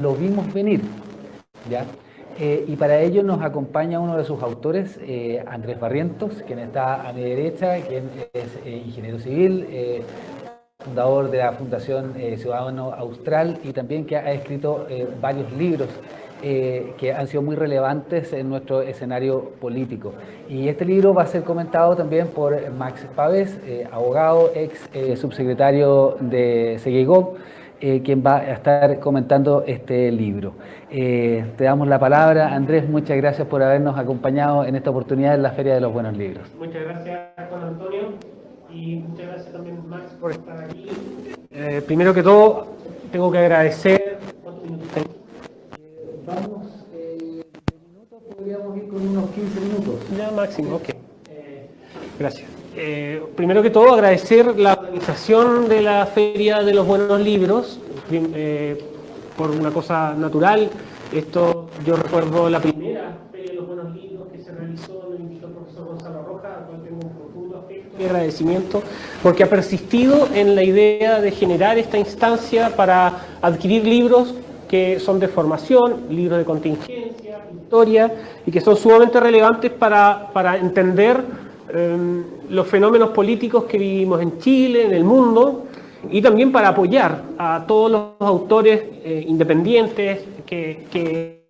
Lo vimos venir, ¿ya? Y para ello nos acompaña uno de sus autores, Andrés Barrientos, quien está a mi derecha, quien es ingeniero civil, fundador de la Fundación Ciudadano Austral y también que ha escrito varios libros que han sido muy relevantes en nuestro escenario político. Y este libro va a ser comentado también por Max Pávez, abogado, ex subsecretario de Seguigov, quien va a estar comentando este libro. Te damos la palabra, Andrés, muchas gracias por habernos acompañado en esta oportunidad en la Feria de los Buenos Libros. Muchas gracias, Juan Antonio, y muchas gracias también, Max, por estar aquí. Primero que todo, tengo que agradecer... ¿Cuántos minutos tengo? Vamos, de minutos podríamos ir con unos 15 minutos. Ya, máximo, ok. Gracias. Primero que todo, agradecer la organización de la Feria de los Buenos Libros, por una cosa natural. Esto, yo recuerdo la primera Feria de los Buenos Libros que se realizó, lo invitó el profesor Gonzalo Rojas, al cual tengo un profundo afecto y agradecimiento, porque ha persistido en la idea de generar esta instancia para adquirir libros que son de formación, libros de contingencia, historia, y que son sumamente relevantes para entender los fenómenos políticos que vivimos en Chile, en el mundo, y también para apoyar a todos los autores independientes que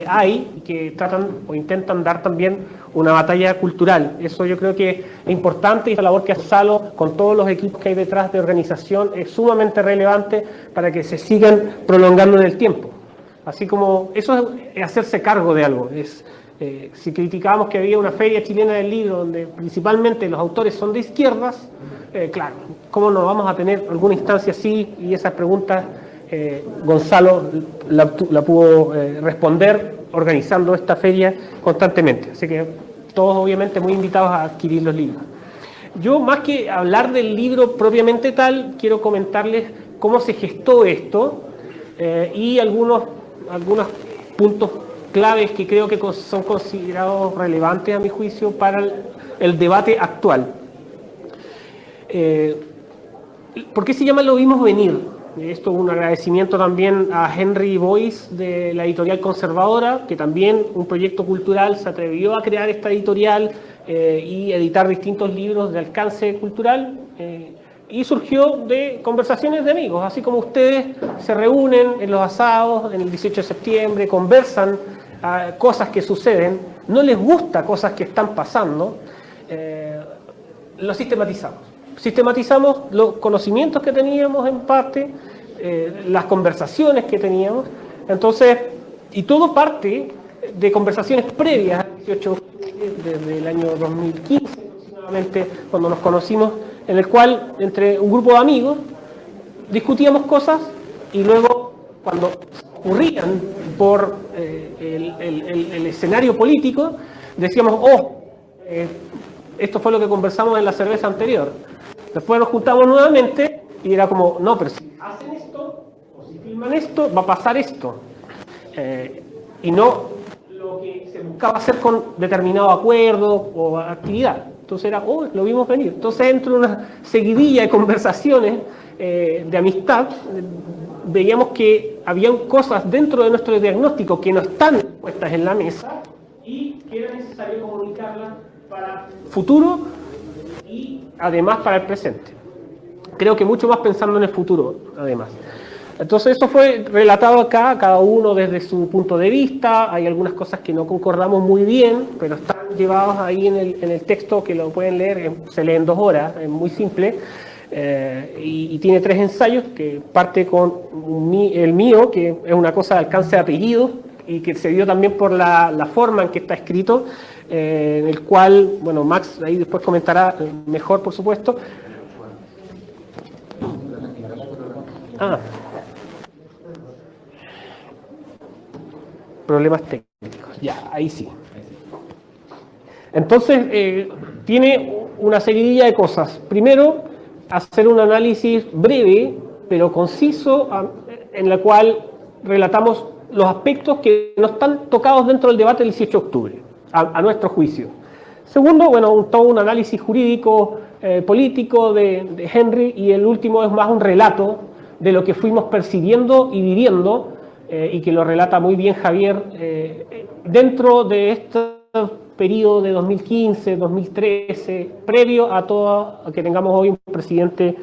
hay y que tratan o intentan dar también una batalla cultural. Eso yo creo que es importante, y la labor que hace Salo con todos los equipos que hay detrás de organización es sumamente relevante para que se sigan prolongando en el tiempo. Así como eso es hacerse cargo de algo. Si criticábamos que había una feria chilena del libro donde principalmente los autores son de izquierdas, claro, ¿cómo no vamos a tener alguna instancia así? Y esas preguntas Gonzalo la pudo responder organizando esta feria constantemente. Así que todos obviamente muy invitados a adquirir los libros. Yo, más que hablar del libro propiamente tal, quiero comentarles cómo se gestó esto y algunos puntos claves que creo que son considerados relevantes a mi juicio para el debate actual. ¿Por qué se llama Lo Vimos Venir? Esto es un agradecimiento también a Henry Boyce de la editorial Conservadora, que también un proyecto cultural se atrevió a crear esta editorial y editar distintos libros de alcance cultural, y surgió de conversaciones de amigos, así como ustedes se reúnen en los asados en el 18 de septiembre, conversan cosas que suceden, no les gusta cosas que están pasando, lo sistematizamos. Sistematizamos los conocimientos que teníamos en parte, las conversaciones que teníamos, entonces, y todo parte de conversaciones previas al 18 de octubre, desde el año 2015 aproximadamente, cuando nos conocimos, en el cual entre un grupo de amigos discutíamos cosas y luego cuando ocurrían por el escenario político, decíamos, esto fue lo que conversamos en la cerveza anterior. Después nos juntamos nuevamente y era como, no, pero si hacen esto, o si filman esto, va a pasar esto. Y no lo que se buscaba hacer con determinado acuerdo o actividad. Entonces era, lo vimos venir. Entonces, entre una seguidilla de conversaciones de amistad, veíamos que habían cosas dentro de nuestro diagnóstico que no están puestas en la mesa y que era necesario comunicarlas para el futuro y además para el presente. Creo que mucho más pensando en el futuro, además. Entonces eso fue relatado acá, cada uno desde su punto de vista. Hay algunas cosas que no concordamos muy bien, pero están llevados ahí en el texto, que lo pueden leer, se lee en 2 horas, es muy simple. Y tiene 3 ensayos, que parte con el mío, que es una cosa de alcance de apellido, y que se dio también por la forma en que está escrito, en el cual, bueno, Max ahí después comentará mejor, por supuesto. Problemas técnicos, ya, ahí sí. Entonces, tiene una seguidilla de cosas. Primero, hacer un análisis breve, pero conciso, en la cual relatamos los aspectos que no están tocados dentro del debate del 18 de octubre, a nuestro juicio. Segundo, bueno, todo un análisis jurídico, político de Henry, y el último es más un relato de lo que fuimos percibiendo y viviendo y que lo relata muy bien Javier, dentro de este periodo de 2015, 2013, previo a que tengamos hoy un presidente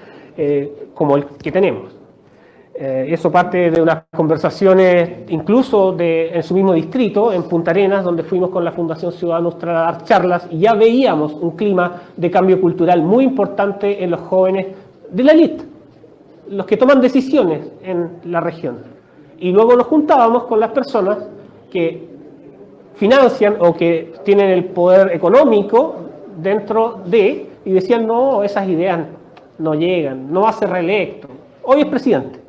como el que tenemos. Eso parte de unas conversaciones incluso en su mismo distrito, en Punta Arenas, donde fuimos con la Fundación Ciudadana Austral a dar charlas y ya veíamos un clima de cambio cultural muy importante en los jóvenes de la élite, los que toman decisiones en la región. Y luego nos juntábamos con las personas que financian o que tienen el poder económico dentro de, y decían, no, esas ideas no llegan, no va a ser reelecto, hoy es presidente.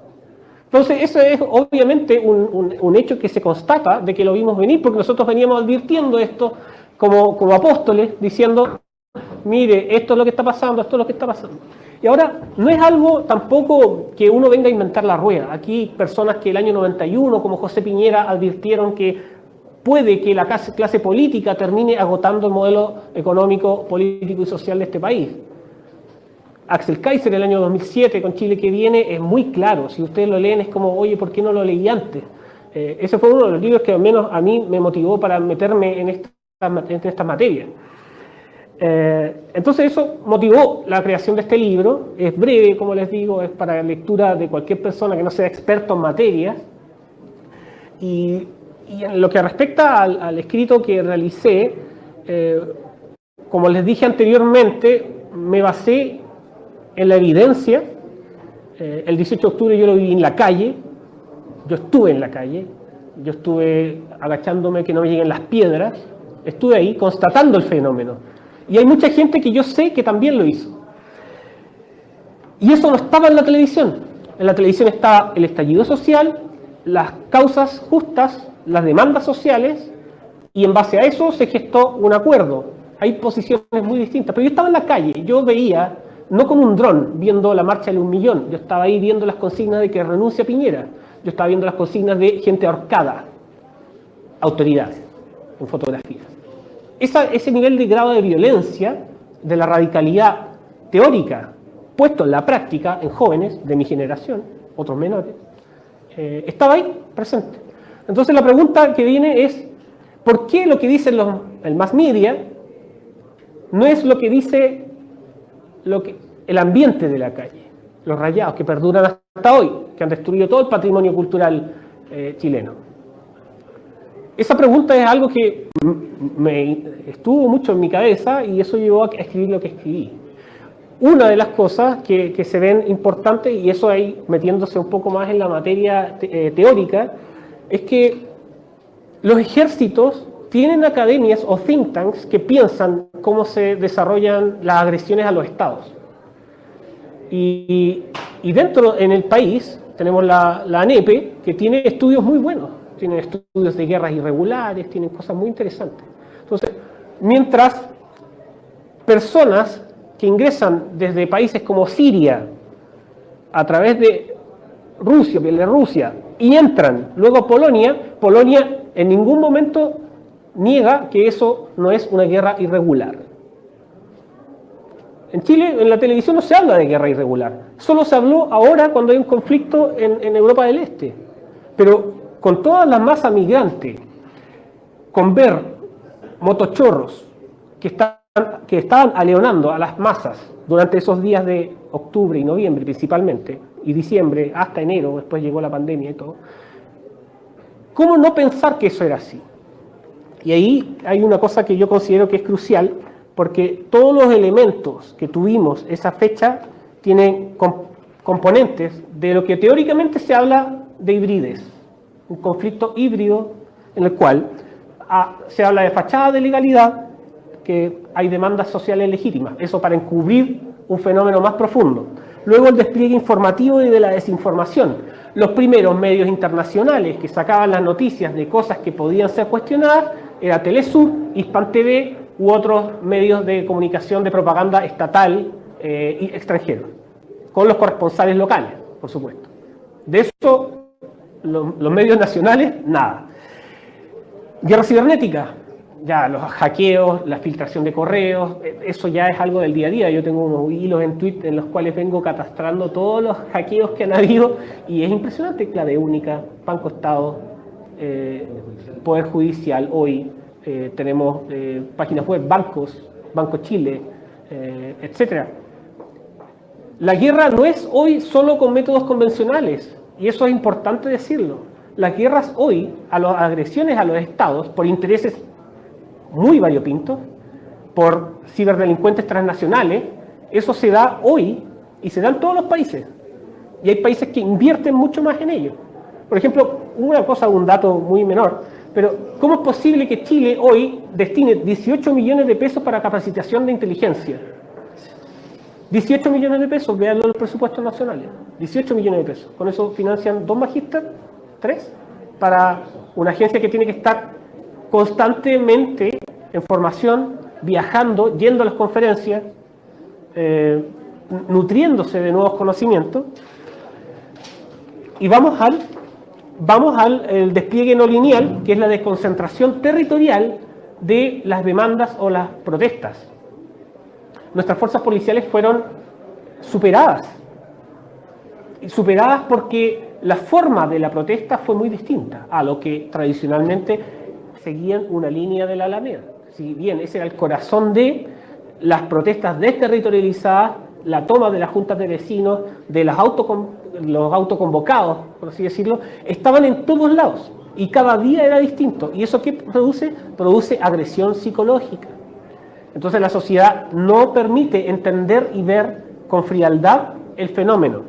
Entonces, eso es obviamente un hecho que se constata de que lo vimos venir, porque nosotros veníamos advirtiendo esto como apóstoles, diciendo, mire, esto es lo que está pasando, esto es lo que está pasando. Y ahora, no es algo tampoco que uno venga a inventar la rueda. Aquí personas que el año 91, como José Piñera, advirtieron que puede que la clase política termine agotando el modelo económico, político y social de este país. Axel Kaiser, el año 2007, con Chile que viene, es muy claro. Si ustedes lo leen, es como, oye, ¿por qué no lo leí antes? Ese fue uno de los libros que al menos a mí me motivó para meterme en esta materia. Entonces eso motivó la creación de este libro. Es breve, como les digo, es para lectura de cualquier persona que no sea experto en materia. Y en lo que respecta al escrito que realicé, como les dije anteriormente, me basé en la evidencia. El 18 de octubre yo lo viví en la calle, yo estuve en la calle, yo estuve agachándome que no me lleguen las piedras, estuve ahí constatando el fenómeno. Y hay mucha gente que yo sé que también lo hizo. Y eso no estaba en la televisión. En la televisión estaba el estallido social, las causas justas, las demandas sociales, y en base a eso se gestó un acuerdo. Hay posiciones muy distintas, pero yo estaba en la calle, yo veía, no con un dron, viendo la marcha del 1 millón, yo estaba ahí viendo las consignas de que renuncia Piñera, yo estaba viendo las consignas de gente ahorcada, autoridades, en fotografías. Ese nivel de grado de violencia, de la radicalidad teórica, puesto en la práctica en jóvenes de mi generación, otros menores, estaba ahí presente. Entonces la pregunta que viene es, ¿por qué lo que dice el mass media no es lo que dice el ambiente de la calle? Los rayados que perduran hasta hoy, que han destruido todo el patrimonio cultural chileno. Esa pregunta es algo que me estuvo mucho en mi cabeza y eso llevó a escribir lo que escribí. Una de las cosas que se ven importantes, y eso ahí metiéndose un poco más en la materia teórica, es que los ejércitos tienen academias o think tanks que piensan cómo se desarrollan las agresiones a los estados. Y dentro, en el país, tenemos la ANEPE, que tiene estudios muy buenos. Tienen estudios de guerras irregulares, tienen cosas muy interesantes. Entonces, mientras personas que ingresan desde países como Siria, a través de Rusia, Bielorrusia, y entran luego a Polonia, Polonia en ningún momento niega que eso no es una guerra irregular. En Chile, en la televisión no se habla de guerra irregular, solo se habló ahora cuando hay un conflicto en Europa del Este. Pero con toda la masa migrante, con ver motochorros que estaban aleonando a las masas durante esos días de octubre y noviembre principalmente, y diciembre hasta enero, después llegó la pandemia y todo, ¿cómo no pensar que eso era así? Y ahí hay una cosa que yo considero que es crucial, porque todos los elementos que tuvimos esa fecha tienen componentes de lo que teóricamente se habla de hibridez, un conflicto híbrido en el cual se habla de fachada de legalidad, que hay demandas sociales legítimas, eso para encubrir un fenómeno más profundo. Luego el despliegue informativo y de la desinformación. Los primeros medios internacionales que sacaban las noticias de cosas que podían ser cuestionadas era Telesur, Hispan TV u otros medios de comunicación de propaganda estatal y extranjero, con los corresponsales locales, por supuesto. De eso, los medios nacionales, nada. Guerra cibernética. ya los hackeos, la filtración de correos, eso ya es algo del día a día. Yo tengo unos hilos en Twitter en los cuales vengo catastrando todos los hackeos que han habido y es impresionante. Clave única, Banco Estado, Poder Judicial, hoy tenemos páginas web, bancos, Banco Chile, etcétera. La guerra no es hoy solo con métodos convencionales, y eso es importante decirlo. Las guerras hoy, a las agresiones a los estados, por intereses muy variopintos, por ciberdelincuentes transnacionales, eso se da hoy y se da en todos los países. Y hay países que invierten mucho más en ello. Por ejemplo, un dato muy menor, pero ¿cómo es posible que Chile hoy destine 18 millones de pesos para capacitación de inteligencia? 18 millones de pesos, veanlo en los presupuestos nacionales. 18 millones de pesos. Con eso financian 2 magísteres, 3, para una agencia que tiene que estar constantemente en formación, viajando, yendo a las conferencias, nutriéndose de nuevos conocimientos. Y vamos al despliegue no lineal, que es la desconcentración territorial de las demandas o las protestas. Nuestras fuerzas policiales fueron superadas. Y superadas porque la forma de la protesta fue muy distinta a lo que tradicionalmente seguían una línea de la Alameda. Si bien ese era el corazón de las protestas desterritorializadas, la toma de las juntas de vecinos, de los autoconvocados, por así decirlo, estaban en todos lados y cada día era distinto. ¿Y eso qué produce? Produce agresión psicológica. Entonces la sociedad no permite entender y ver con frialdad el fenómeno.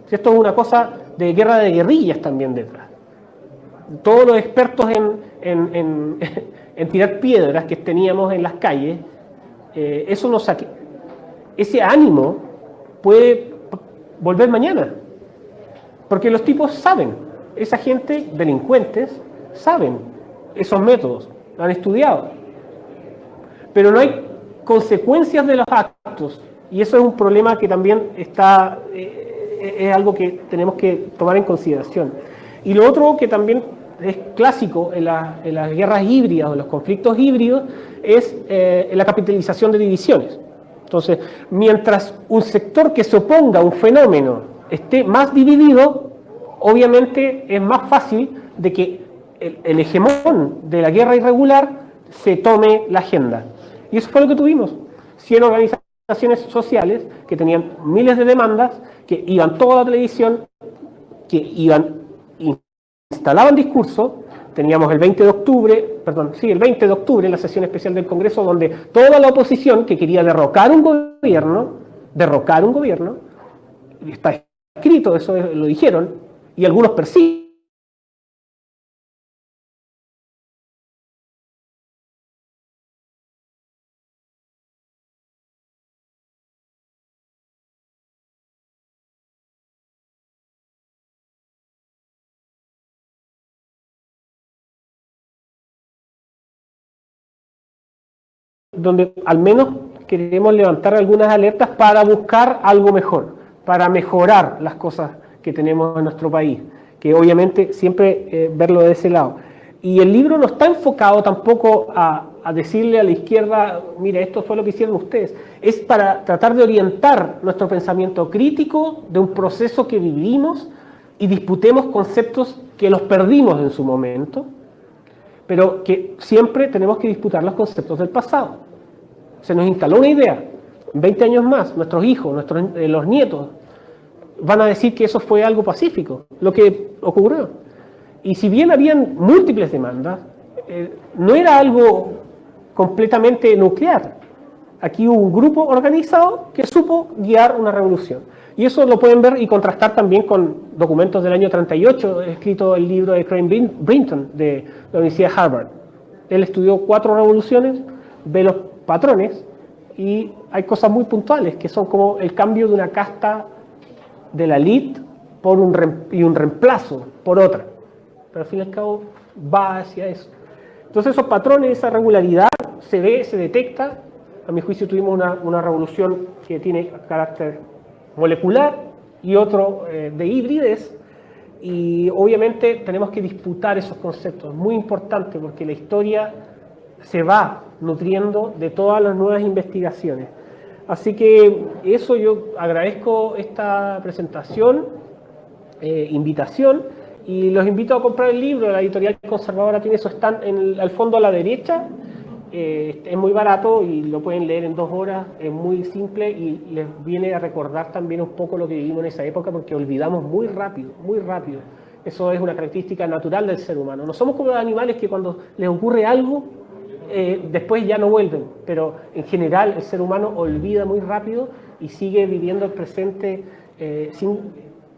Esto es una cosa de guerra de guerrillas también detrás. Todos los expertos en tirar piedras que teníamos en las calles, ese ánimo puede volver mañana. Porque los tipos saben, esa gente, delincuentes, saben esos métodos, lo han estudiado. Pero no hay consecuencias de los actos, y eso es un problema que también es algo que tenemos que tomar en consideración. Y lo otro que también es clásico en las guerras híbridas o en los conflictos híbridos es la capitalización de divisiones. Entonces, mientras un sector que se oponga a un fenómeno esté más dividido, obviamente es más fácil de que el hegemón de la guerra irregular se tome la agenda. Y eso fue lo que tuvimos. 100 organizaciones sociales que tenían miles de demandas, que iban toda la televisión, que instalaban discursos. Teníamos el 20 de octubre, la sesión especial del Congreso, donde toda la oposición que quería derrocar un gobierno, está escrito, eso lo dijeron, y algunos persiguen. Donde al menos queremos levantar algunas alertas para buscar algo mejor, para mejorar las cosas que tenemos en nuestro país, que obviamente siempre verlo de ese lado. Y el libro no está enfocado tampoco a decirle a la izquierda, mire, esto fue lo que hicieron ustedes, es para tratar de orientar nuestro pensamiento crítico de un proceso que vivimos y disputemos conceptos que los perdimos en su momento, pero que siempre tenemos que disputar los conceptos del pasado. Se nos instaló una idea, 20 años más, nuestros hijos, los nietos, van a decir que eso fue algo pacífico, lo que ocurrió. Y si bien habían múltiples demandas, no era algo completamente nuclear. Aquí hubo un grupo organizado que supo guiar una revolución. Y eso lo pueden ver y contrastar también con documentos del año 38, escrito el libro de Craig Brinton de la Universidad de Harvard. Él estudió 4 revoluciones, ve los patrones y hay cosas muy puntuales que son como el cambio de una casta de la élite y un reemplazo por otra. Pero al fin y al cabo va hacia eso. Entonces esos patrones, esa regularidad se ve, se detecta. A mi juicio tuvimos una revolución que tiene carácter molecular y otro de hibridez, y obviamente tenemos que disputar esos conceptos, muy importante porque la historia se va nutriendo de todas las nuevas investigaciones. Así que eso, yo agradezco esta presentación, invitación, y los invito a comprar el libro. La editorial Conservadora tiene su stand al fondo a la derecha. Es muy barato y lo pueden leer en 2 horas, es muy simple y les viene a recordar también un poco lo que vivimos en esa época, porque olvidamos muy rápido, muy rápido. Eso es una característica natural del ser humano. No somos como los animales que cuando les ocurre algo, después ya no vuelven, pero en general el ser humano olvida muy rápido y sigue viviendo el presente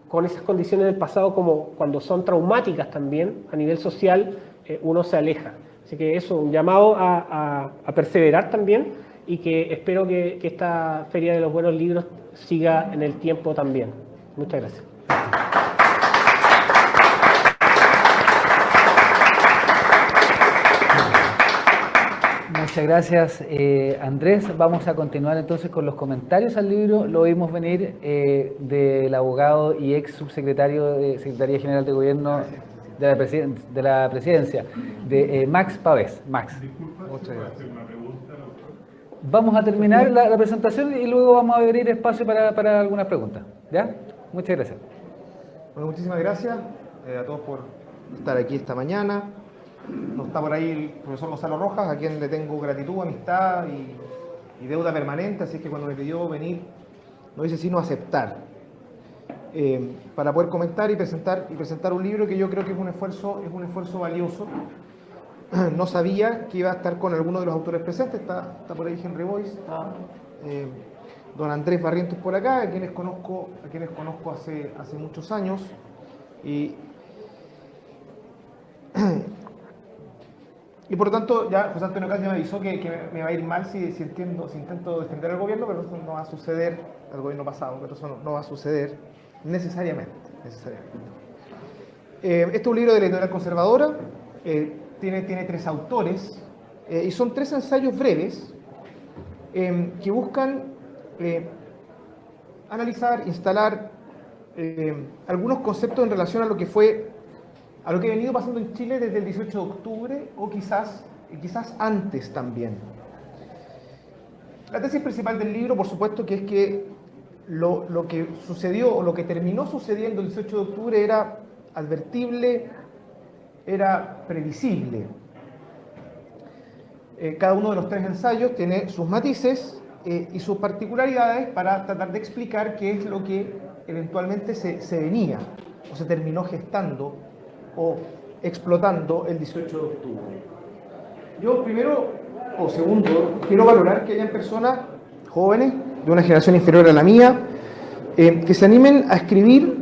con esas condiciones del pasado, como cuando son traumáticas también a nivel social, uno se aleja. Así que eso, un llamado a perseverar también, y que espero que esta Feria de los Buenos Libros siga en el tiempo también. Muchas gracias. Muchas gracias, Andrés. Vamos a continuar entonces con los comentarios al libro. Lo vimos venir del abogado y ex subsecretario de Secretaría General de Gobierno de la Presidencia, de Max Pavés. Max. Muchas gracias. Vamos a terminar la presentación y luego vamos a abrir espacio para algunas preguntas. ¿Ya? Muchas gracias. Bueno, muchísimas gracias a todos por estar aquí esta mañana. No está por ahí el profesor Gonzalo Rojas, a quien le tengo gratitud, amistad y deuda permanente, así que cuando me pidió venir, no hice sino aceptar, para poder comentar y presentar un libro que yo creo que es un esfuerzo valioso. No sabía que iba a estar con alguno de los autores presentes, está por ahí Henry Boyce, está don Andrés Barrientos por acá, a quienes conozco hace muchos años, y por lo tanto, ya José Antonio Caz ya me avisó que me va a ir mal si intento defender al gobierno, pero eso no va a suceder, al gobierno pasado, pero eso no va a suceder necesariamente. Este es un libro de la editorial Conservadora, tiene 3 autores, y son 3 ensayos breves que buscan analizar, instalar algunos conceptos en relación a lo que ha venido pasando en Chile desde el 18 de octubre o quizás antes también. La tesis principal del libro, por supuesto, que es que lo que sucedió o lo que terminó sucediendo el 18 de octubre era advertible, era previsible. Cada uno de los 3 ensayos tiene sus matices y sus particularidades para tratar de explicar qué es lo que eventualmente se venía o se terminó gestando o explotando el 18 de octubre. Yo segundo, quiero valorar que hayan personas jóvenes, de una generación inferior a la mía, que se animen a escribir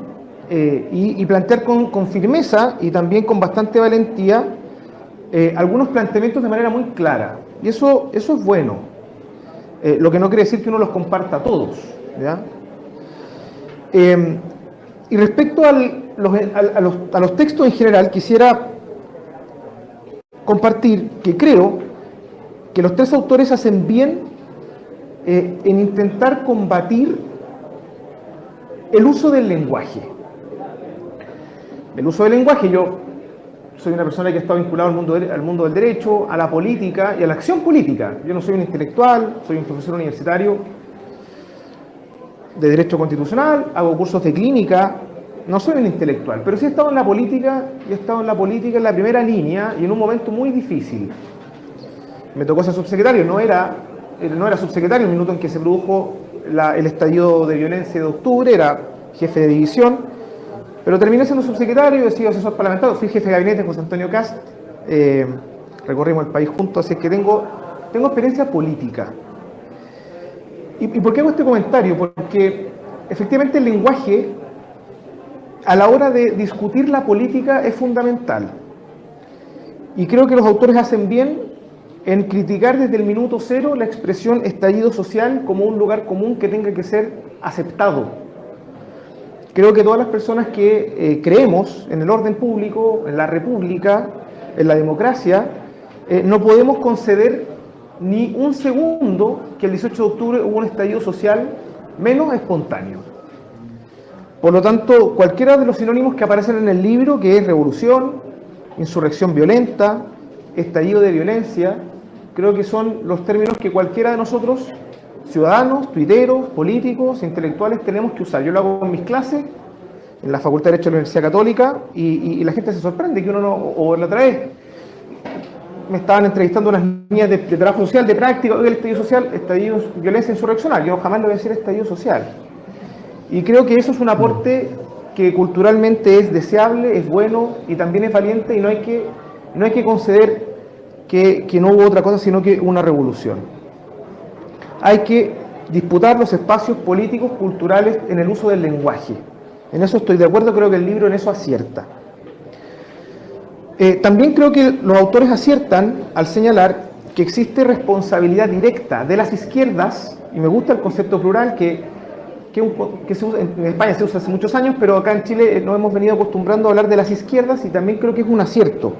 y plantear con firmeza y también con bastante valentía algunos planteamientos de manera muy clara. Y eso es bueno. Lo que no quiere decir que uno los comparta todos, ¿ya? Y respecto a los textos en general, quisiera compartir que creo que los 3 autores hacen bien en intentar combatir el uso del lenguaje. El uso del lenguaje, yo soy una persona que ha estado vinculada al mundo del derecho, a la política y a la acción política. Yo no soy un intelectual, soy un profesor universitario de Derecho Constitucional, hago cursos de clínica, no soy un intelectual, pero sí he estado en la política, y he estado en la política en la primera línea y en un momento muy difícil. Me tocó ser subsecretario, no era subsecretario en el minuto en que se produjo el estallido de violencia de octubre, era jefe de división, pero terminé siendo subsecretario, he sido asesor parlamentario, fui jefe de gabinete de José Antonio Caz, recorrimos el país juntos, así que tengo experiencia política. ¿Y por qué hago este comentario? Porque efectivamente el lenguaje a la hora de discutir la política es fundamental. Y creo que los autores hacen bien en criticar desde el minuto cero la expresión estallido social como un lugar común que tenga que ser aceptado. Creo que todas las personas que creemos en el orden público, en la república, en la democracia, no podemos conceder ni un segundo que el 18 de octubre hubo un estallido social menos espontáneo. Por lo tanto, cualquiera de los sinónimos que aparecen en el libro, que es revolución, insurrección violenta, estallido de violencia, creo que son los términos que cualquiera de nosotros, ciudadanos, tuiteros, políticos, intelectuales, tenemos que usar. Yo lo hago en mis clases, en la Facultad de Derecho de la Universidad Católica, y la gente se sorprende que uno no, o la otra vez, me estaban entrevistando unas niñas de trabajo social, de práctica, el estallido social, violencia insurreccional. Yo jamás le voy a decir estallido social. Y creo que eso es un aporte que culturalmente es deseable, es bueno y también es valiente, y no hay que conceder que no hubo otra cosa sino que una revolución. Hay que disputar los espacios políticos, culturales en el uso del lenguaje. En eso estoy de acuerdo, creo que el libro en eso acierta. También creo que los autores aciertan al señalar que existe responsabilidad directa de las izquierdas, y me gusta el concepto plural que se usa, en España se usa hace muchos años, pero acá en Chile nos hemos venido acostumbrando a hablar de las izquierdas, y también creo que es un acierto.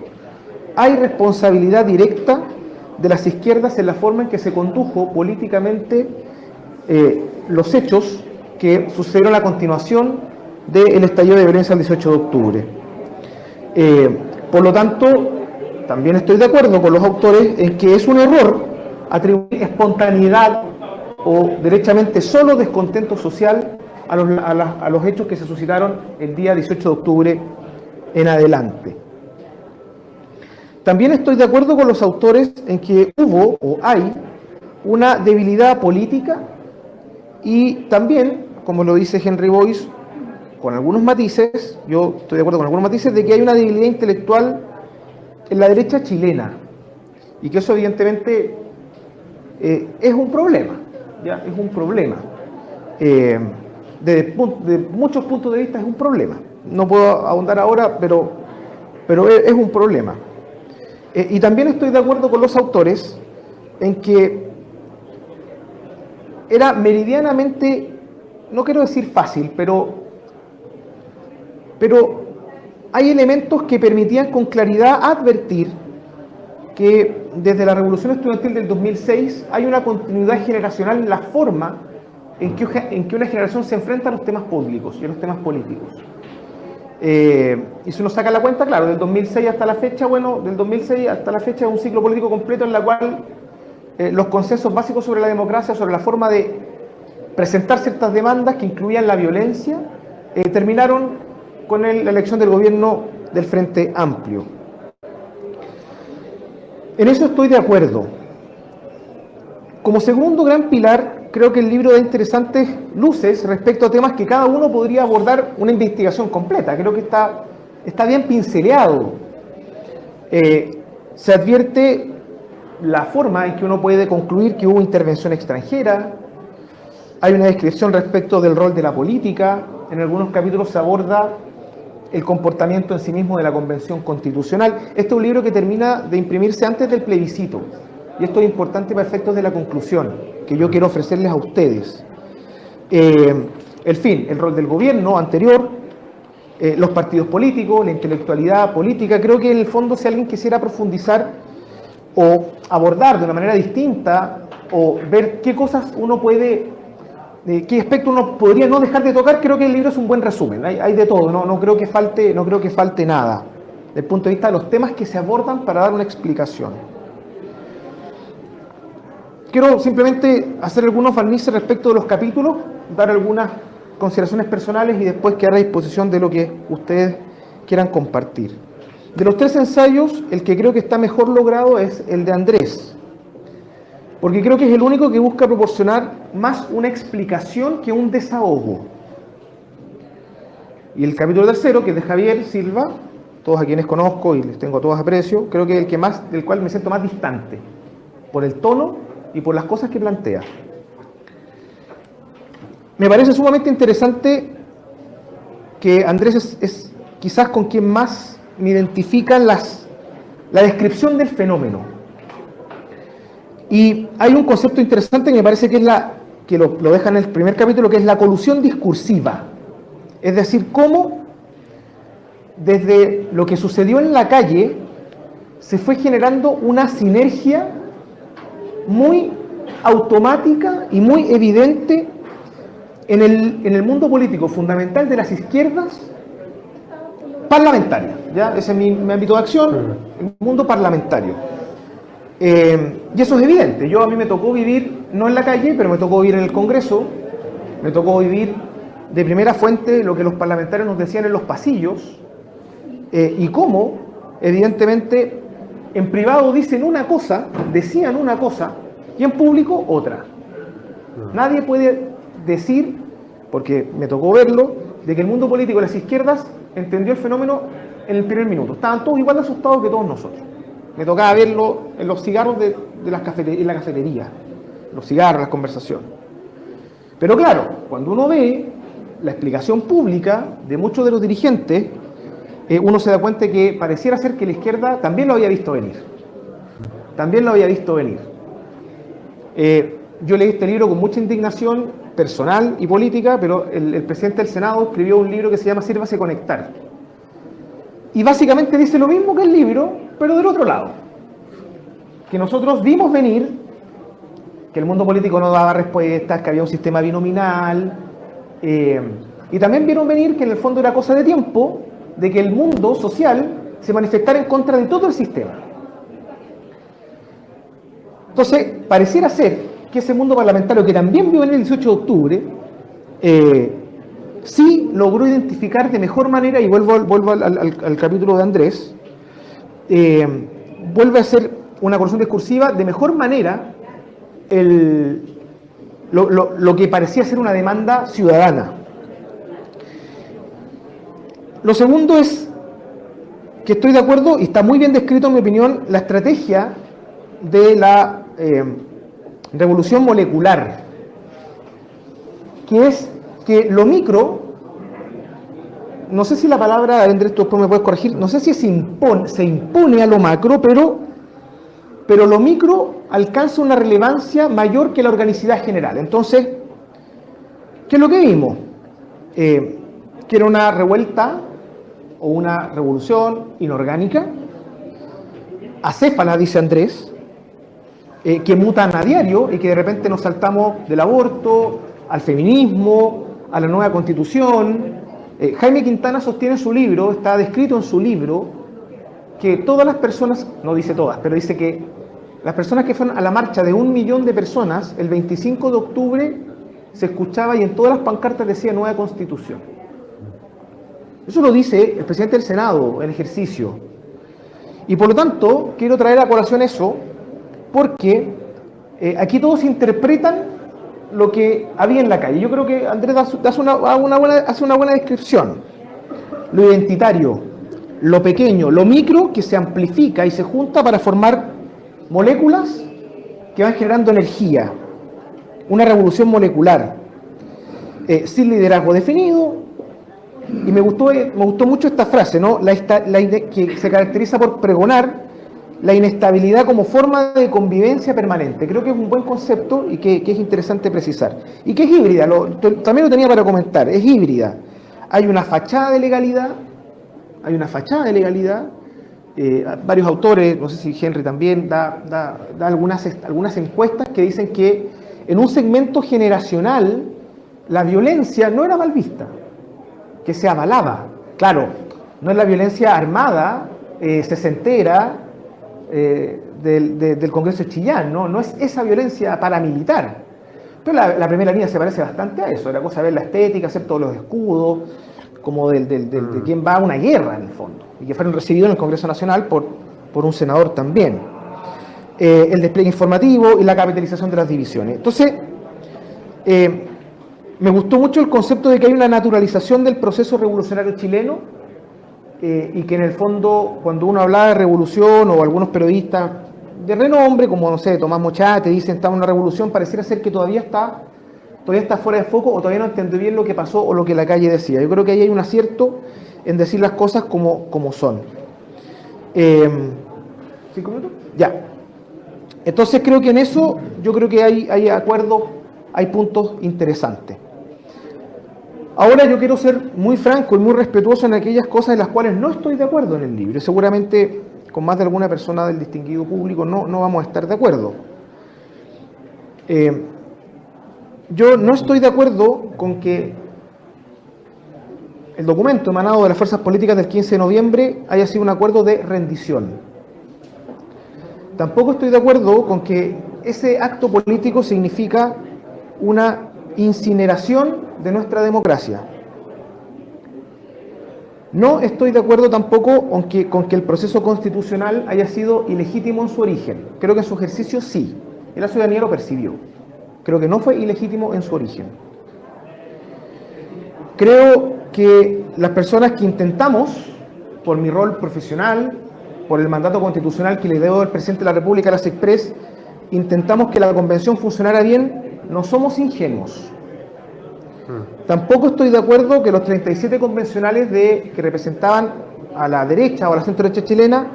Hay responsabilidad directa de las izquierdas en la forma en que se condujo políticamente los hechos que sucedieron a continuación del estallido de violencia el 18 de octubre. Por lo tanto, también estoy de acuerdo con los autores en que es un error atribuir espontaneidad o derechamente solo descontento social a los hechos que se suscitaron el día 18 de octubre en adelante. También estoy de acuerdo con los autores en que hubo o hay una debilidad política, y también, como lo dice Henry Boyce, con algunos matices, yo estoy de acuerdo con algunos matices, de que hay una debilidad intelectual en la derecha chilena, y que eso evidentemente es un problema, ¿ya? Es un problema. De muchos puntos de vista es un problema. No puedo ahondar ahora, pero es un problema. Y también estoy de acuerdo con los autores en que era meridianamente, no quiero decir fácil, pero hay elementos que permitían con claridad advertir que desde la Revolución Estudiantil del 2006 hay una continuidad generacional en la forma en que una generación se enfrenta a los temas públicos y a los temas políticos. Y si uno saca la cuenta, claro, del 2006 hasta la fecha, del 2006 hasta la fecha es un ciclo político completo en la cual los consensos básicos sobre la democracia, sobre la forma de presentar ciertas demandas que incluían la violencia, terminaron con la elección del gobierno del Frente Amplio. En eso estoy de acuerdo. Como segundo gran pilar, creo que el libro da interesantes luces respecto a temas que cada uno podría abordar una investigación completa. Creo que está bien pinceleado. Se advierte la forma en que uno puede concluir que hubo intervención extranjera. Hay una descripción respecto del rol de la política. En algunos capítulos se aborda el comportamiento en sí mismo de la Convención Constitucional. Este es un libro que termina de imprimirse antes del plebiscito, y esto es importante para efectos de la conclusión que yo quiero ofrecerles a ustedes. El rol del gobierno anterior, los partidos políticos, la intelectualidad política. Creo que en el fondo, si alguien quisiera profundizar o abordar de una manera distinta, o ver qué cosas uno puede, qué aspecto uno podría no dejar de tocar, creo que el libro es un buen resumen. Hay de todo, no creo que falte nada desde el punto de vista de los temas que se abordan para dar una explicación. Quiero simplemente hacer algunos barnices respecto de los capítulos, dar algunas consideraciones personales y después quedar a disposición de lo que ustedes quieran compartir. De los tres ensayos, el que creo que está mejor logrado es el de Andrés, porque creo que es el único que busca proporcionar más una explicación que un desahogo. Y el capítulo tercero, que es de Javier Silva, todos a quienes conozco y les tengo a todos aprecio, creo que es el que más, del cual me siento más distante, por el tono y por las cosas que plantea. Me parece sumamente interesante que Andrés es quizás con quien más me identifican la descripción del fenómeno. Y hay un concepto interesante que me parece que es que lo deja en el primer capítulo, que es la colusión discursiva. Es decir, cómo desde lo que sucedió en la calle se fue generando una sinergia muy automática y muy evidente en el mundo político fundamental de las izquierdas parlamentarias. ¿Ya? Ese es mi ámbito de acción, el mundo parlamentario. Y eso es evidente. A mí me tocó vivir, no en la calle, pero me tocó vivir en el Congreso, me tocó vivir de primera fuente lo que los parlamentarios nos decían en los pasillos, y cómo, evidentemente, en privado decían una cosa, y en público otra. Nadie puede decir, porque me tocó verlo, de que el mundo político de las izquierdas entendió el fenómeno en el primer minuto. Estaban todos igual de asustados que todos nosotros. Me tocaba verlo en los cigarros en la cafetería, los cigarros, las conversaciones. Pero claro, cuando uno ve la explicación pública de muchos de los dirigentes, uno se da cuenta de que pareciera ser que la izquierda también lo había visto venir. Yo leí este libro con mucha indignación personal y política, pero el presidente del Senado escribió un libro que se llama Sírvase conectar. Y básicamente dice lo mismo que el libro, pero del otro lado. Que nosotros vimos venir que el mundo político no daba respuestas, que había un sistema binominal, y también vieron venir que en el fondo era cosa de tiempo de que el mundo social se manifestara en contra de todo el sistema. Entonces, pareciera ser que ese mundo parlamentario, que también vio en el 18 de octubre, sí logró identificar de mejor manera, y vuelvo al capítulo de Andrés, vuelve a hacer una corrección discursiva de mejor manera lo que parecía ser una demanda ciudadana. Lo segundo es que estoy de acuerdo, y está muy bien descrito en mi opinión, la estrategia de la revolución molecular, que es que lo micro, no sé si la palabra, Andrés, tú después me puedes corregir, no sé si se impone a lo macro, pero lo micro alcanza una relevancia mayor que la organicidad general. Entonces, ¿qué es lo que vimos? Que era una revuelta o una revolución inorgánica, acéfala, dice Andrés, que mutan a diario y que de repente nos saltamos del aborto al feminismo, a la nueva constitución. Jaime Quintana sostiene en su libro, está descrito en su libro, que todas las personas, no dice todas, pero dice que las personas que fueron a la marcha de 1 millón de personas, el 25 de octubre se escuchaba y en todas las pancartas decía nueva constitución. Eso lo dice el presidente del Senado en ejercicio. Y por lo tanto, quiero traer a colación eso, porque aquí todos interpretan lo que había en la calle. Yo creo que Andrés hace una buena descripción. Lo identitario, lo pequeño, lo micro, que se amplifica y se junta para formar moléculas que van generando energía. Una revolución molecular, sin liderazgo definido. Y me gustó mucho esta frase, ¿no? Que se caracteriza por pregonar la inestabilidad como forma de convivencia permanente. Creo que es un buen concepto y que es interesante precisar. Y que es híbrida, también lo tenía para comentar, es híbrida. Hay una fachada de legalidad, varios autores, no sé si Henry también, da algunas encuestas que dicen que en un segmento generacional la violencia no era mal vista, que se avalaba. Claro, no es la violencia armada, sesentera, del Congreso de Chillán, no es esa violencia paramilitar. Pero la primera línea se parece bastante a eso, era cosa de ver la estética, hacer todos los escudos, como de quien va a una guerra en el fondo, y que fueron recibidos en el Congreso Nacional por un senador también. El despliegue informativo y la capitalización de las divisiones. Entonces, me gustó mucho el concepto de que hay una naturalización del proceso revolucionario chileno, y que en el fondo, cuando uno hablaba de revolución, o algunos periodistas de renombre, como, no sé, Tomás Mochate, dicen estamos en una revolución, pareciera ser que todavía está fuera de foco, o todavía no entendió bien lo que pasó o lo que la calle decía. Yo creo que ahí hay un acierto en decir las cosas como son. ¿5 minutos? Ya. Entonces creo que en eso, yo creo que hay acuerdos, hay puntos interesantes. Ahora yo quiero ser muy franco y muy respetuoso en aquellas cosas en las cuales no estoy de acuerdo en el libro. Y seguramente con más de alguna persona del distinguido público no vamos a estar de acuerdo. Yo no estoy de acuerdo con que el documento emanado de las fuerzas políticas del 15 de noviembre haya sido un acuerdo de rendición. tampoco estoy de acuerdo con que ese acto político significa una incineración de nuestra democracia. No estoy de acuerdo tampoco con que el proceso constitucional haya sido ilegítimo en su origen. Creo que en su ejercicio sí, y la ciudadanía lo percibió. Creo que no fue ilegítimo en su origen. Creo que las personas que intentamos, por mi rol profesional, por el mandato constitucional que le debo al presidente de la República, a las Express, intentamos que la convención funcionara bien, no somos ingenuos. Tampoco estoy de acuerdo que los 37 convencionales que representaban a la derecha o a la centro derecha chilena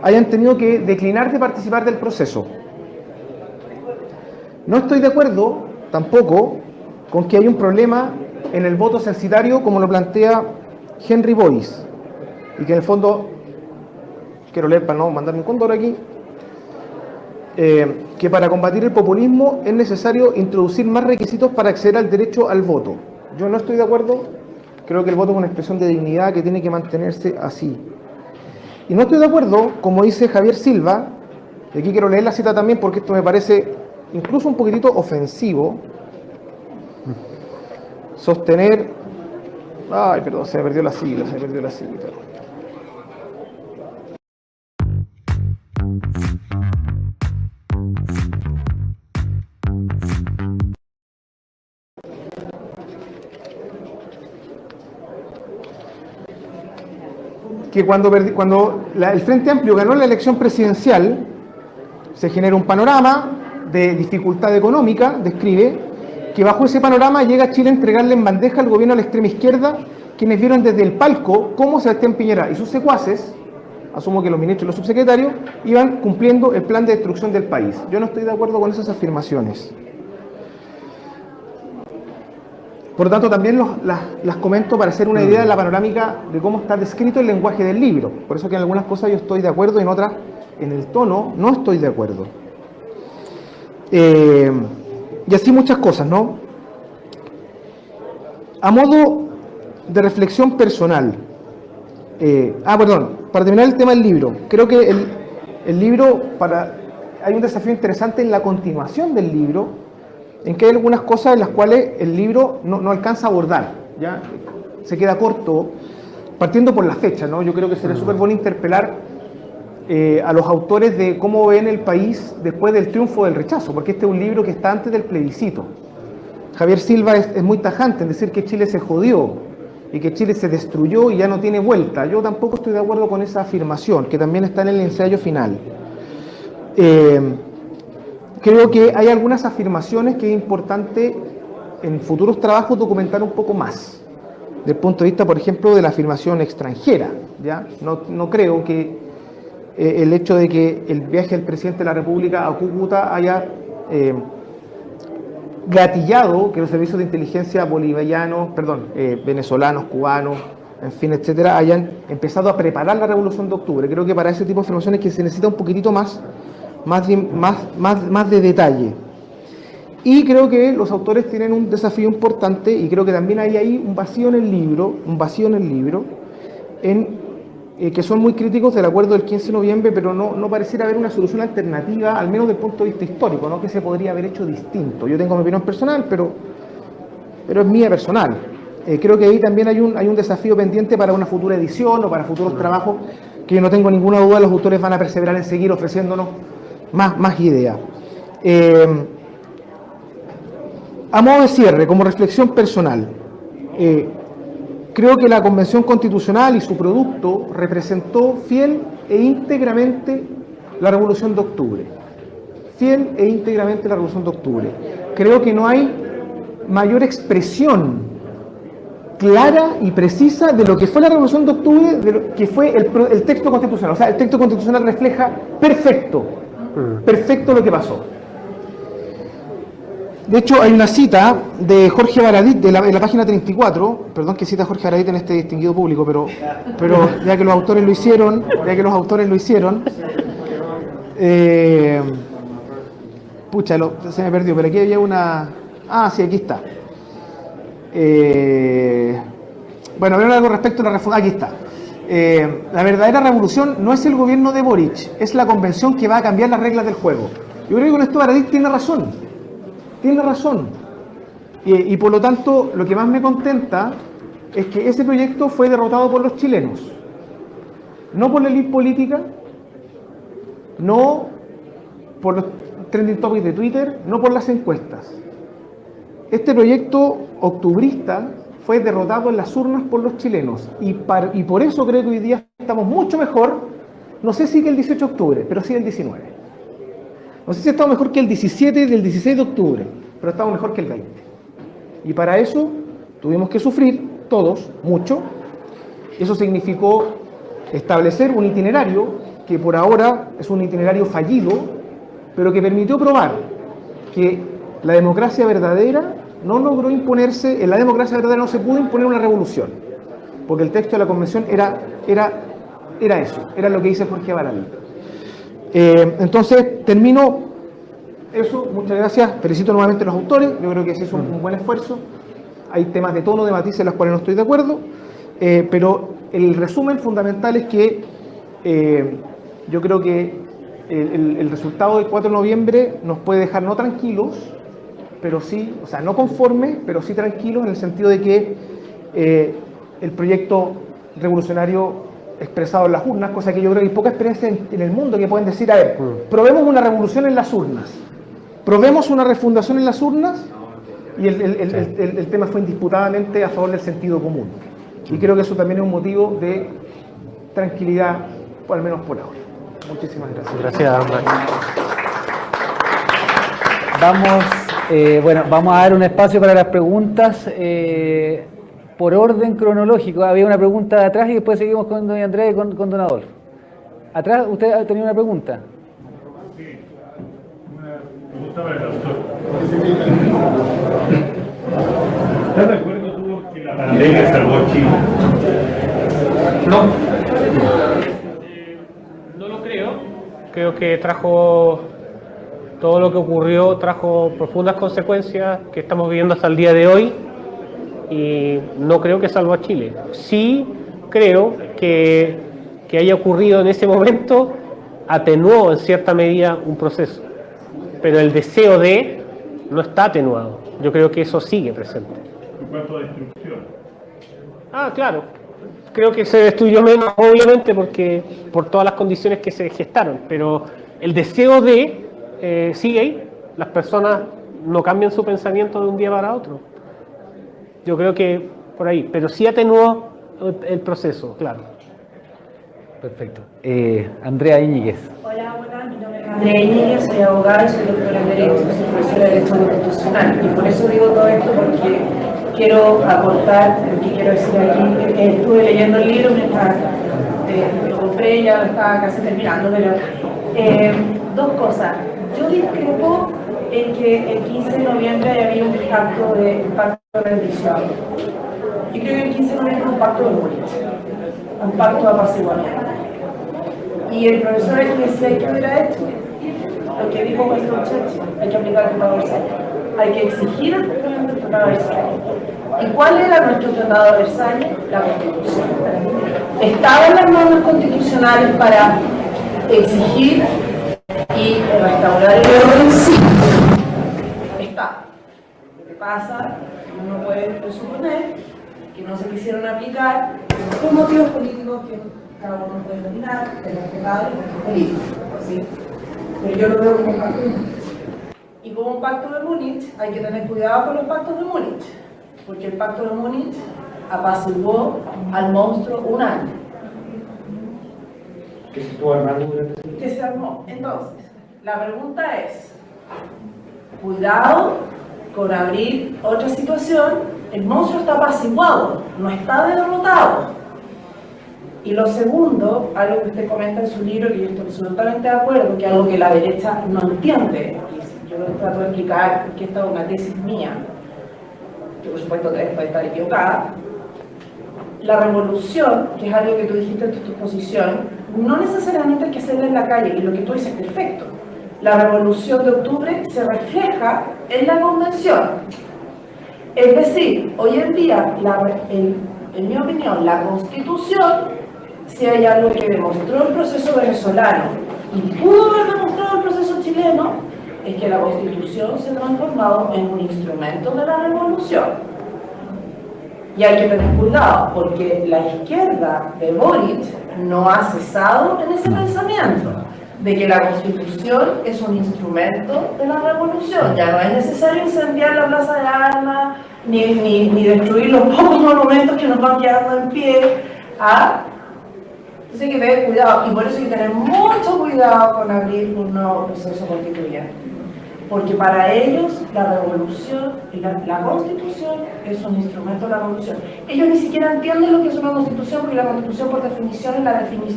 hayan tenido que declinar de participar del proceso. No estoy de acuerdo tampoco con que hay un problema en el voto censitario como lo plantea Henry Boyce, y que en el fondo, quiero leer para no mandarme un cóndor aquí, que para combatir el populismo es necesario introducir más requisitos para acceder al derecho al voto. Yo no estoy de acuerdo, creo que el voto es una expresión de dignidad que tiene que mantenerse así. Y no estoy de acuerdo, como dice Javier Silva, y aquí quiero leer la cita también porque esto me parece incluso un poquitito ofensivo, sostener... Ay, perdón, se me perdió la sigla, que cuando el Frente Amplio ganó la elección presidencial, se genera un panorama de dificultad económica, describe, que bajo ese panorama llega Chile a entregarle en bandeja al gobierno a la extrema izquierda, quienes vieron desde el palco cómo Sebastián Piñera y sus secuaces, asumo que los ministros y los subsecretarios, iban cumpliendo el plan de destrucción del país. Yo no estoy de acuerdo con esas afirmaciones. Por lo tanto, también las comento para hacer una idea de la panorámica de cómo está descrito el lenguaje del libro. Por eso que en algunas cosas yo estoy de acuerdo y en otras, en el tono, no estoy de acuerdo. Y así muchas cosas, ¿no? A modo de reflexión personal. Para terminar el tema del libro. Creo que el libro, hay un desafío interesante en la continuación del libro, en que hay algunas cosas en las cuales el libro no alcanza a abordar, ¿ya? Se queda corto, partiendo por la fecha, ¿no? Yo creo que sería súper bueno interpelar a los autores de cómo ven el país después del triunfo del rechazo, porque este es un libro que está antes del plebiscito. Javier Silva es muy tajante en decir que Chile se jodió y que Chile se destruyó y ya no tiene vuelta. Yo tampoco estoy de acuerdo con esa afirmación, que también está en el ensayo final. Creo que hay algunas afirmaciones que es importante en futuros trabajos documentar un poco más, desde el punto de vista, por ejemplo, de la afirmación extranjera, ¿ya? No creo que el hecho de que el viaje del presidente de la República a Cúcuta haya gatillado que los servicios de inteligencia venezolanos, cubanos, en fin, etcétera, hayan empezado a preparar la Revolución de Octubre. Creo que para ese tipo de afirmaciones que se necesita un poquitito más de detalle. Y creo que los autores tienen un desafío importante, y creo que también hay ahí un vacío en el libro, que son muy críticos del acuerdo del 15 de noviembre, pero no pareciera haber una solución alternativa, al menos desde el punto de vista histórico, ¿no? Que se podría haber hecho distinto. Yo tengo mi opinión personal, pero es mía personal. Creo que ahí también hay un desafío pendiente para una futura edición o para futuros trabajos, que yo no tengo ninguna duda, los autores van a perseverar en seguir ofreciéndonos más ideas. A modo de cierre, como reflexión personal, creo que la Convención Constitucional y su producto representó fiel e íntegramente la Revolución de Octubre. Fiel e íntegramente la Revolución de Octubre. Creo que no hay mayor expresión clara y precisa de lo que fue la Revolución de Octubre, de lo que fue el texto constitucional. O sea, el texto constitucional refleja perfecto lo que pasó. De hecho, hay una cita de Jorge Baradit en la página 34, perdón que cita a Jorge Baradit en este distinguido público, pero ya que los autores lo hicieron, se me perdió, pero aquí había una... Ah, sí, aquí está. Bueno, hablar algo respecto a la reforma, aquí está. la verdadera revolución no es el gobierno de Boric, es la convención que va a cambiar las reglas del juego. Yo creo que con esto Baradit tiene razón. Tiene razón. Y por lo tanto, lo que más me contenta es que ese proyecto fue derrotado por los chilenos. No por la élite política, no por los trending topics de Twitter, no por las encuestas. Este proyecto octubrista fue derrotado en las urnas por los chilenos. Y por eso creo que hoy día estamos mucho mejor, no sé si que el 18 de octubre, pero sí el 19. No sé si estamos mejor que el 17 y el 16 de octubre, pero estamos mejor que el 20. Y para eso tuvimos que sufrir, todos, mucho. Eso significó establecer un itinerario que por ahora es un itinerario fallido, pero que permitió probar que la democracia verdadera no logró imponerse, en la democracia verdadera no se pudo imponer una revolución, porque el texto de la convención era eso, era lo que dice Jorge Baradit. Entonces, termino eso, muchas gracias, felicito nuevamente a los autores, yo creo que ese es un buen esfuerzo, hay temas de tono, de matices en los cuales no estoy de acuerdo, pero el resumen fundamental es que yo creo que el resultado del 4 de noviembre nos puede dejar no tranquilos, pero sí, o sea, no conformes, pero sí tranquilos en el sentido de que el proyecto revolucionario expresado en las urnas, cosa que yo creo que hay poca experiencia en el mundo que pueden decir, a ver, probemos una revolución en las urnas, probemos una refundación en las urnas, y el tema fue indisputadamente a favor del sentido común. Y creo que eso también es un motivo de tranquilidad, al menos por ahora. Muchísimas gracias. Gracias, Max. Vamos a dar un espacio para las preguntas por orden cronológico. Había una pregunta de atrás y después seguimos con doña Andrea y con don Adolfo. Atrás, ¿usted tenía una pregunta? Sí, una pregunta para el doctor. ¿Estás de acuerdo tú que la pandemia salvó a Chile? No. No lo creo. Creo que trajo todo lo que ocurrió, trajo profundas consecuencias que estamos viviendo hasta el día de hoy y no creo que salvó a Chile. Sí creo que haya ocurrido en ese momento atenuó en cierta medida un proceso, pero el deseo de no está atenuado. Yo creo que eso sigue presente. En cuanto a destrucción. Ah, claro. Creo que se destruyó menos, obviamente, porque por todas las condiciones que se gestaron, pero el deseo de sigue ahí. Las personas no cambian su pensamiento de un día para otro. Yo creo que por ahí, pero sí atenuó el proceso, claro. Perfecto. Andrea Íñiguez. Hola, buenas, mi nombre es Andrea Íñiguez, soy abogada y soy doctora en Derecho, soy profesora de Derecho Constitucional. Y por eso digo todo esto, porque quiero aportar lo que quiero decir aquí. Estuve leyendo el libro mientras lo compré, ya lo estaba casi terminando, pero dos cosas. Yo discrepo en que el 15 de noviembre haya habido un pacto de rendición. Yo creo que el 15 de noviembre es un pacto de muerte, un pacto de apaciguamiento. Y el profesor aquí decía, ¿qué hubiera hecho? Lo que dijo Winston Churchill, hay que aplicar el Tratado de Versalles. Hay que exigir el cumplimiento del Tratado de Versalles. ¿Y cuál era nuestro Tratado de Versalles? La Constitución. ¿Estaban las normas constitucionales para exigir y restaurar el orden? Sí. Está. Lo que pasa, uno puede presuponer que no se quisieron aplicar por motivos políticos que cada uno puede dominar, el respetable y político, ¿sí? Pero yo lo veo como un pacto de Múnich. Y como un pacto de Múnich, hay que tener cuidado con los pactos de Múnich, porque el pacto de Múnich apaciguó al monstruo un año. Que se estuvo armando durante Que se armó. Entonces, la pregunta es, cuidado con abrir otra situación, el monstruo está apaciguado, no está derrotado. Y lo segundo, algo que usted comenta en su libro, que yo estoy absolutamente de acuerdo, que es algo que la derecha no entiende, y yo trato de explicar que esta es una tesis mía, que por supuesto puede estar equivocada. La revolución, que es algo que tú dijiste en tu exposición, no necesariamente hay que hacerla en la calle, y lo que tú dices es perfecto. La revolución de octubre se refleja en la convención. Es decir, hoy en día, en mi opinión, la Constitución si hay algo que demostró el proceso venezolano y pudo haber demostrado el proceso chileno, es que la Constitución se ha transformado en un instrumento de la revolución. Y hay que tener cuidado, porque la izquierda de Boric no ha cesado en ese pensamiento de que la Constitución es un instrumento de la revolución. Ya no es necesario incendiar la Plaza de Armas, ni destruir los pocos monumentos que nos van quedando en pie. Entonces hay que tener cuidado, y por eso hay que tener mucho cuidado con abrir un nuevo proceso constituyente. Porque para ellos la revolución, la Constitución es un instrumento de la revolución. Ellos ni siquiera entienden lo que es una Constitución, porque la Constitución por definición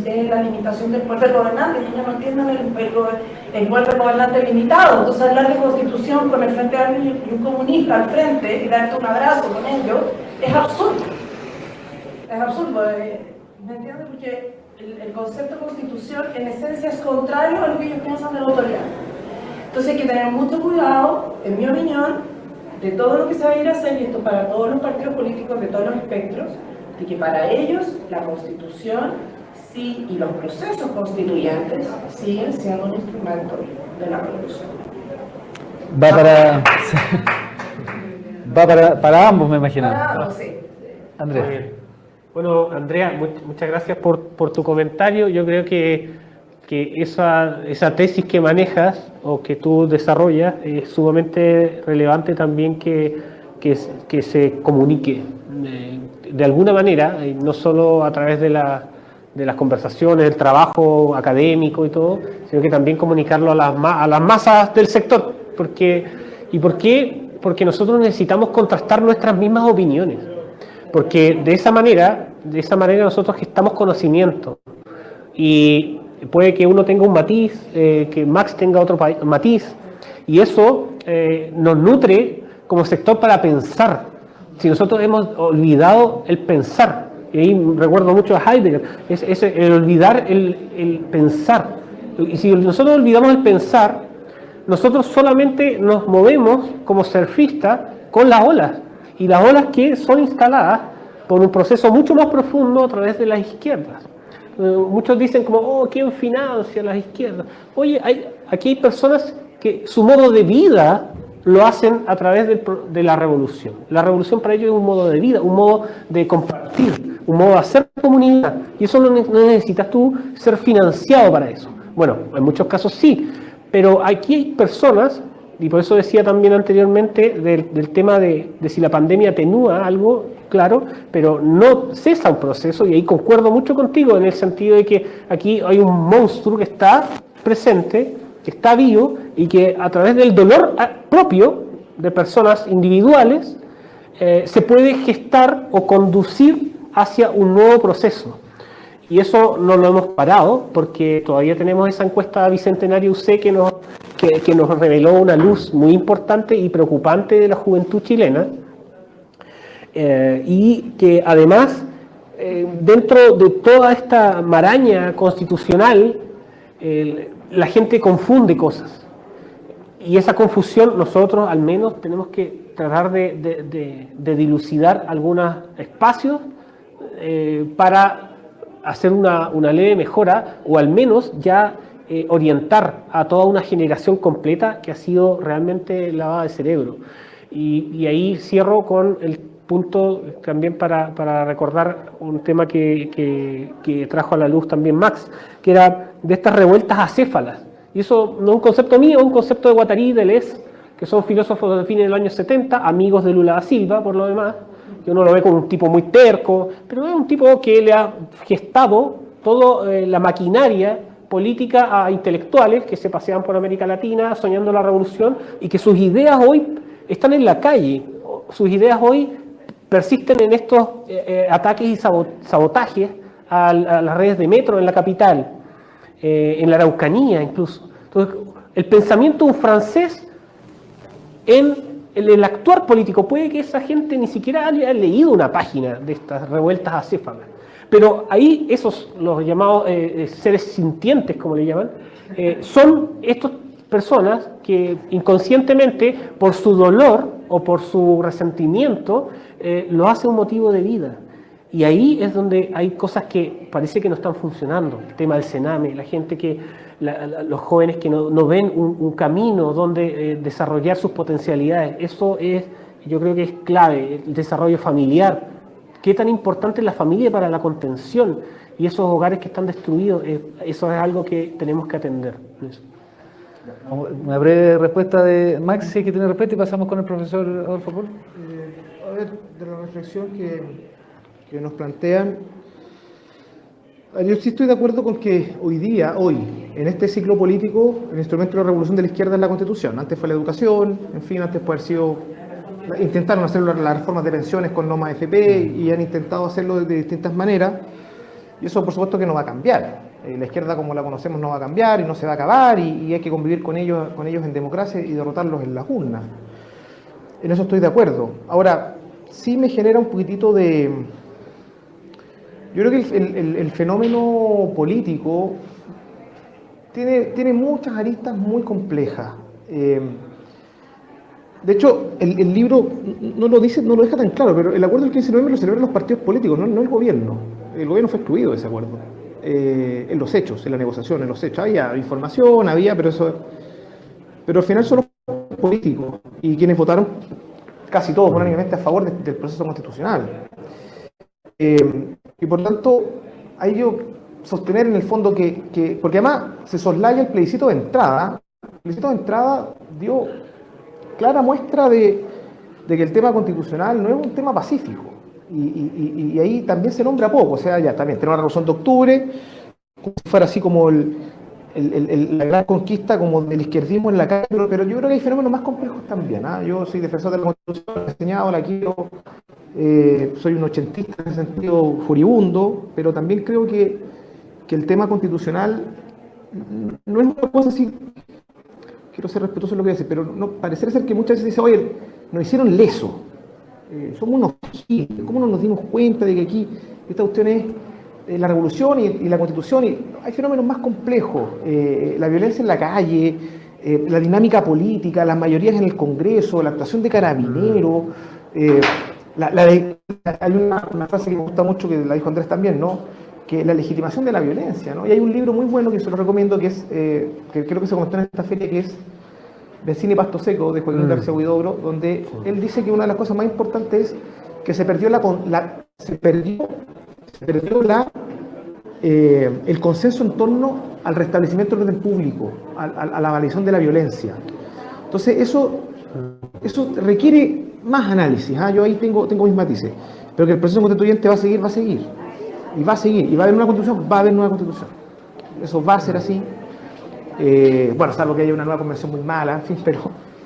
es la limitación del poder gobernante. Ellos no entienden el poder gobernante limitado. Entonces hablar de Constitución con el Frente Amplio y un comunista al frente y darte un abrazo con ellos es absurdo. Es absurdo. ¿Me entiendes? Porque el concepto de Constitución en esencia es contrario a lo que ellos piensan de la autoridad. Entonces hay que tener mucho cuidado, en mi opinión, de todo lo que se va a ir a hacer, y esto para todos los partidos políticos de todos los espectros, de que para ellos la Constitución sí, y los procesos constituyentes siguen siendo un instrumento de la revolución. Para ambos, me imagino. Para ambos, sí. Andrés. Bueno, Andrea, muchas gracias por tu comentario. Yo creo que esa tesis que manejas o que tú desarrollas es sumamente relevante también que se comunique de alguna manera, no solo a través de las conversaciones, del trabajo académico y todo, sino que también comunicarlo a las masas del sector. ¿Por qué? Porque nosotros necesitamos contrastar nuestras mismas opiniones. Porque de esa manera nosotros gestamos conocimiento. Y puede que uno tenga un matiz, que Max tenga otro matiz, y eso nos nutre como sector para pensar. Si nosotros hemos olvidado el pensar, y ahí recuerdo mucho a Heidegger, es el olvidar el pensar. Y si nosotros olvidamos el pensar, nosotros solamente nos movemos como surfistas con las olas, y las olas que son instaladas por un proceso mucho más profundo a través de las izquierdas. Muchos dicen como, ¿quién financia las izquierdas? Oye, aquí hay personas que su modo de vida lo hacen a través de la revolución. La revolución para ellos es un modo de vida, un modo de compartir, un modo de hacer comunidad. Y eso no necesitas tú ser financiado para eso. Bueno, en muchos casos sí, pero aquí hay personas, y por eso decía también anteriormente del tema de si la pandemia atenúa algo, claro, pero no cesa un proceso, y ahí concuerdo mucho contigo en el sentido de que aquí hay un monstruo que está presente, que está vivo, y que a través del dolor propio de personas individuales se puede gestar o conducir hacia un nuevo proceso. Y eso no lo hemos parado, porque todavía tenemos esa encuesta Bicentenario UC que nos reveló una luz muy importante y preocupante de la juventud chilena, y que además, dentro de toda esta maraña constitucional, la gente confunde cosas. Y esa confusión nosotros al menos tenemos que tratar de dilucidar algunos espacios para hacer una leve mejora, o al menos ya orientar a toda una generación completa que ha sido realmente lavada de cerebro. Y ahí cierro con el punto también para recordar un tema que trajo a la luz también Max, que era de estas revueltas acéfalas. Y eso no es un concepto mío, es un concepto de Guattari y Deleuze, que son filósofos de fines del año 70, amigos de Lula da Silva, por lo demás, que uno lo ve como un tipo muy terco, pero es un tipo que le ha gestado toda la maquinaria política a intelectuales que se pasean por América Latina soñando la revolución, y que sus ideas hoy están en la calle, sus ideas hoy persisten en estos ataques y sabotajes a las redes de metro en la capital, en la Araucanía incluso. Entonces, el pensamiento de un francés en el actuar político, puede que esa gente ni siquiera haya leído una página de estas revueltas acéfalas, pero ahí esos, los llamados seres sintientes, como le llaman, son estas personas que inconscientemente, por su dolor o por su resentimiento, lo hace un motivo de vida. Y ahí es donde hay cosas que parece que no están funcionando. El tema del Sename, la gente los jóvenes que no ven un camino donde desarrollar sus potencialidades. Eso es, yo creo que es clave, el desarrollo familiar. ¿Qué tan importante es la familia para la contención? Y esos hogares que están destruidos, eso es algo que tenemos que atender. Una breve respuesta de Max, si es que tiene respuesta, y pasamos con el profesor Adolfo Pol. A ver, de la reflexión que nos plantean, yo sí estoy de acuerdo con que hoy, en este ciclo político, el instrumento de la revolución de la izquierda es la Constitución. Antes fue la educación, en fin, antes puede haber sido... Intentaron hacer las reformas de pensiones con normas AFP y han intentado hacerlo de distintas maneras, y eso por supuesto que no va a cambiar. La izquierda como la conocemos no va a cambiar y no se va a acabar, y hay que convivir con ellos en democracia y derrotarlos en las urnas. En eso estoy de acuerdo. Ahora, sí me genera un poquitito de... Yo creo que el fenómeno político tiene muchas aristas muy complejas. De hecho, el libro no lo deja tan claro, pero el acuerdo del 15 de noviembre lo celebran los partidos políticos, no el gobierno. El gobierno fue excluido de ese acuerdo. En los hechos, en la negociación, en los hechos. Había información, pero al final son los políticos y quienes votaron casi todos unánimemente a favor del proceso constitucional. Y por tanto, hay que sostener en el fondo que porque además se soslaya el plebiscito de entrada. El plebiscito de entrada dio clara muestra de que el tema constitucional no es un tema pacífico. Y ahí también se nombra poco. O sea, ya también tenemos la Revolución de Octubre, como si fuera así como la gran conquista como del izquierdismo en la calle, pero yo creo que hay fenómenos más complejos también. Yo soy defensor de la Constitución, la he enseñado, la quiero, soy un ochentista en ese sentido furibundo, pero también creo que el tema constitucional no es una cosa así. Quiero ser respetuoso en lo que voy a decir, pero no pareciera ser que muchas veces dice, oye, nos hicieron leso, somos unos giles, ¿cómo no nos dimos cuenta de que aquí esta cuestión es la revolución y la constitución? Y hay fenómenos más complejos, la violencia en la calle, la dinámica política, las mayorías en el Congreso, la actuación de Carabineros, hay una frase que me gusta mucho, que la dijo Andrés también, ¿no? Que la legitimación de la violencia, ¿no? Y hay un libro muy bueno que se lo recomiendo, que creo que se comentó en esta feria, que es Benzina y Pasto Seco, de Joaquín García Huidobro, donde él dice que una de las cosas más importantes es que se perdió el consenso en torno al restablecimiento del orden público, a la abolición de la violencia. Entonces eso requiere más análisis. Yo ahí tengo mis matices, pero que el proceso constituyente va a seguir. Y va a seguir, y va a haber una constitución, eso va a ser así, bueno, salvo que haya una nueva convención muy mala, en fin, pero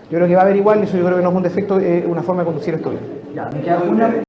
yo creo que va a haber igual, y eso yo creo que no es un defecto, una forma de conducir esto bien. Ya, me queda una